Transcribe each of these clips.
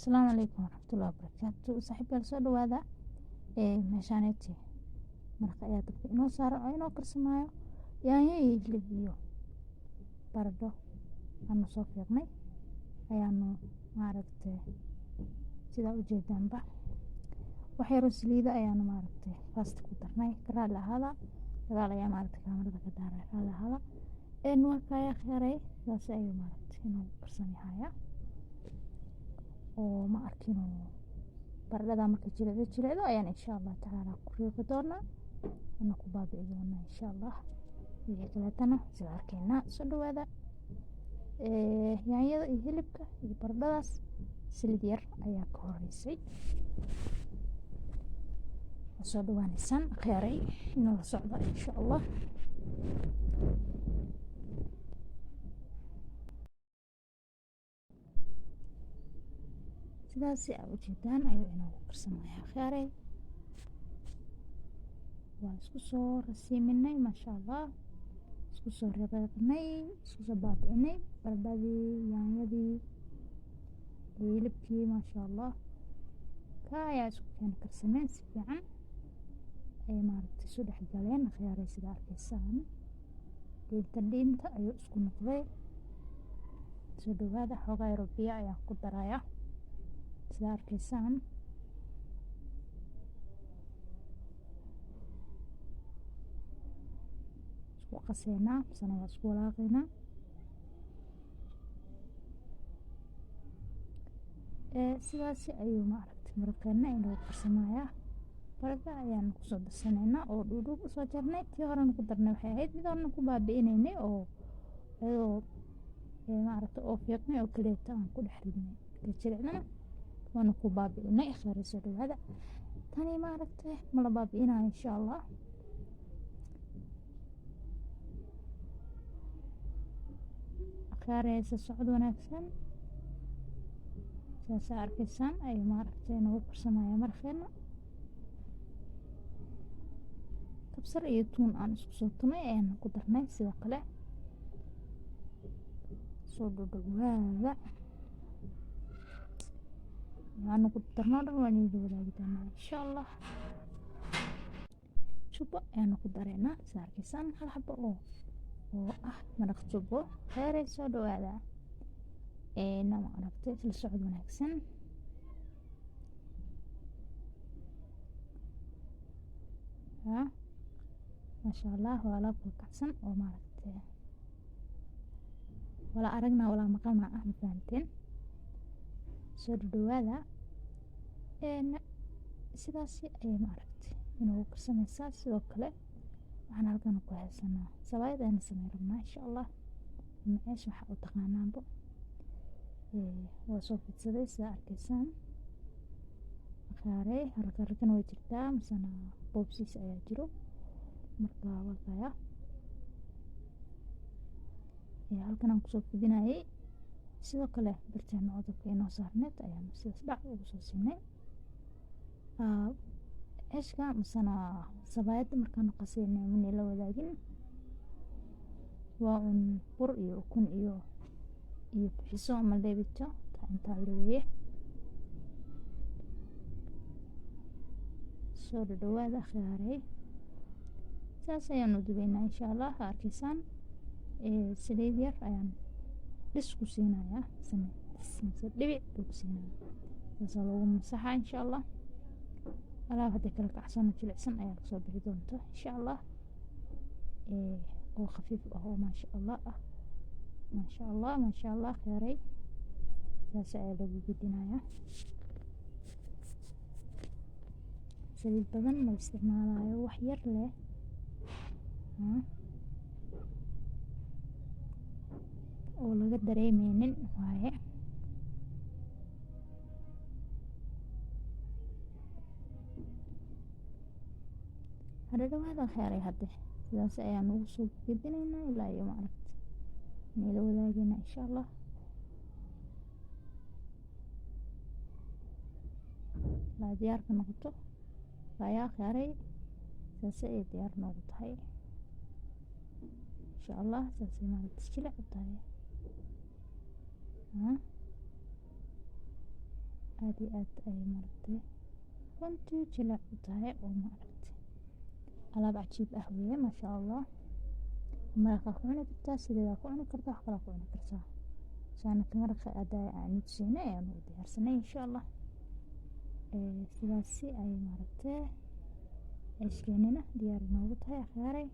Asalaamu calaykum waraxmatullaahi wabarakaatu. Saaxiibyaal soo dhawaada meeshaaneti marka ayaa dabka inoo saaran oo inoo karsamaayo yaanyo iyo hilib iyo baradho aanu soo fiiqnay ayaanu maaragtay sidaa u jeedaanba wax yaroo saliida ayaanu maaragtay fast ku darnay raalli ahaada dagaal ayaa maaragtay kaamarada ka daaray raalli ahaada waa kaya khaaray sidaas ayuu maaragtay inuu karsamihaya oo ma arkino baradhada marka jileedo ayaan insha Allah taala ku riiqi doonaa ana ku baabi'i doonaa insha Allah wixii kaleetana sida arkayna soo dhawaada yaanyada iyo hilibka iyo baradhadaas saliid yar ayaa ka horeysay soo dhawaanaysan khaaray inuu la socdo insha Allah sidaas aad u jeedaan ayuu inoo karsamayaa khaaray waa isku soo rasiiminay maasha Allah isku soo riiqnay isku soo baabi'inay baradhadii yaanyadii hilibkii maasha Allah ka ayaa isku keen karsameen si fiican ay maaragtay soo dhex galeen khaaray sida arkaysaan dhiinta ayuu isku noqday soo dhawaada xoogaa yar biyo ayaan ku darayaa sida arkaysaan isku qaseynaa misana waa isku walaaqaynaa sidaas ayuu maaragtay maraqeena inuu karsamayaa baradho ayaan kusoo darsanaynaa oo dhuudhuub usoo jarnay tii horena ku darnay waxay ahayd mid horena ku baabi'inaynay oo ayadoo maaragtay oo fiiqnay oo kaleeta aan ku dhex ridnay jilicdana waana ku baabi'inay khaaray soo dhawaada tani maaragtay ma la baabi'inaa insha Allah khaaray socod wanaagsan saas arkaysaan ay maaragtay inuu karsamaya marxeena kabsar iyo tuun aan isku soo tumay ayaan ku darnay sidoo kale soo dhawaada waxaanu ku darnaa dhan waan idin wadaagi doonaa insha Allah jubbo ayaanu ku dareynaa sida arkaysaan hal xabo oo ah maraq jubbo khaaray soo dhawaada nama aragtay isla socod wanaagsan maasha Allah waa la kacsan oo maaragtay wala aragna wala maqalna ah ma fahanteen soo dhawaada sidaas ay maaragtay inuu karsamaysaa sidoo kale waxaan halkan ku haysanaa sabaayad ayaan sameyn rabnaa insha Allah macash waxa u taqaanaanbo waa soo fidsaday sida arkaysaan khaaray halkan way jirtaa misana boobsiis ayaa jiro marka waa kaya halkan aan kusoo fidinayay sidoo kale birtaan codobka inoo saarneed ayaan sidaas dhac ugu soo siinay ceshka misana sabaayadda markaan qaseynay mana la wadaagin waa un bur iyo ukun iyo bixiso ama leebito intaa leeyahay soo dhawaada khaaray saas ayaanu dubaynaa insha Allah arkaysaan saliid yar ayaan dhis ku siinayaa dhibic ku siinayaa saas loogu masaxaa insha Allah alaab hadda kala kacsan jilicsan ayaa kasoo bixi doonta insha Allah oo khafiif ah oo maasha Allah ah maasha Allah khaaray saas ayaa lagu gudinayaa saliid badan ma isticmaalayo wax yar leh oo laga dareemeynin waaye hada dhawaada khaaray hadde sidaas ayaan ugu soo gudbinaynaa ilaa iyo maaragtay inay la wadaagayna insha Allah la diyaar ka noqoto ayaa khaaray saas ay diyaar noogu tahay insha Allah saas ay maaragtay jilic u tahay aad iyo aad ay maaragtay runtii jileec u tahay oo maaragtay alaab cajiib ah weeye maasha allah. Maraqa ku cuni kartaa, sideeda ku cuni kartaa, wax kale ku cuni kartaa. Saanka maraqa aan tusinay ayaan u diyaarsanay insha allah. Sidaasi ay maaragtay ceyshkeenina diyaar inoogu tahay akhyaaray.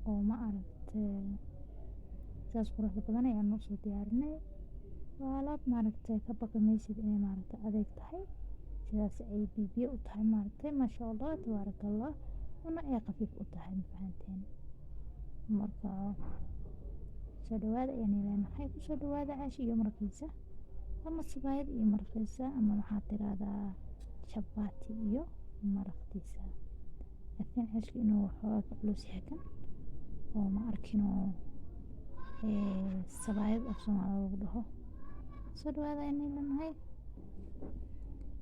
oo maaragtay saas quruxda badan ayaan noo soo diyaarinay. Waa alaab maaragtay ka baqi maysid inay maaragtay adeeg tahay, sidaas ay biyo u tahay maaragtay maasha allah tabaarakallah, una ay khafiif u tahay ma fahanteen. Marka soo dhawaada ayaan leenahay, ku soo dhawaada caashi iyo maraqiisa, ama sabaayad iyo maraqiisa, ama waxaad tiraahdaa chapati iyo maraqdiisa. laakiin ceyshka inuu waxoogaa ka culus yahay kan oo ma arkinoo sabaayad af Soomaali lagu dhaho. Soo dhawaada ayaan leenahay.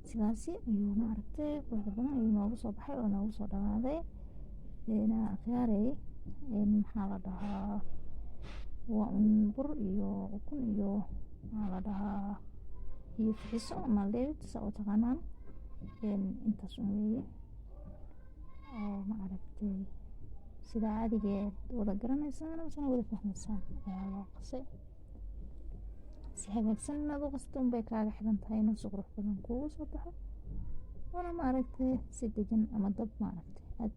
Sidaasi ayuu maaragtay quruxda badan ayuu noogu soo baxay oo noogu soo dhamaaday. Akhyaaray maxaa la dhahaa, waa bur iyo ukun iyo maxaa la dhahaa iyo fixiso ama leebid saa u taqaanaan. Intaas weeye oo maaragtay sida caadiga wada garanaysaan ama wada fahmaysaan ayaa loo qasay. Si hagaagsan inaad u qasto unbay kaaga xiran tahay inuu si qurux badan kuugu soo baxo, waana maaragtay si degan ama dab maaragtay aad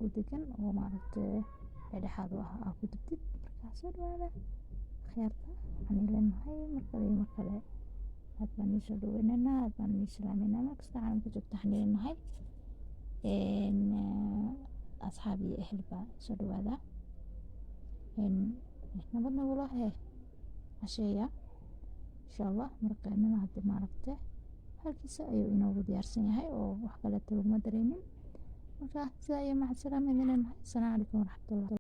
u degan oo maaragtay dhexdhexaad u ah aad ku dubtid. Markaa soo dhawaada akhyaarta, waxaan leenahay mar kale iyo mar kale aad baan ii soo dhaweynaynaa, aad baan ii salaameynaa. Meel kasta caalamka joogta waxaan leenahay asxaab iyo ehelba soo dhawaada. nabadna wala casheeya insha allah. maraqeenana hadda maaragtay halkiisa ayuu inoogu diyaarsan yahay oo wax kaleeto laguma dareynin. marka sidaa iyo macad salaam idin leenahay. Assalaamu calaykum waraxmatullahi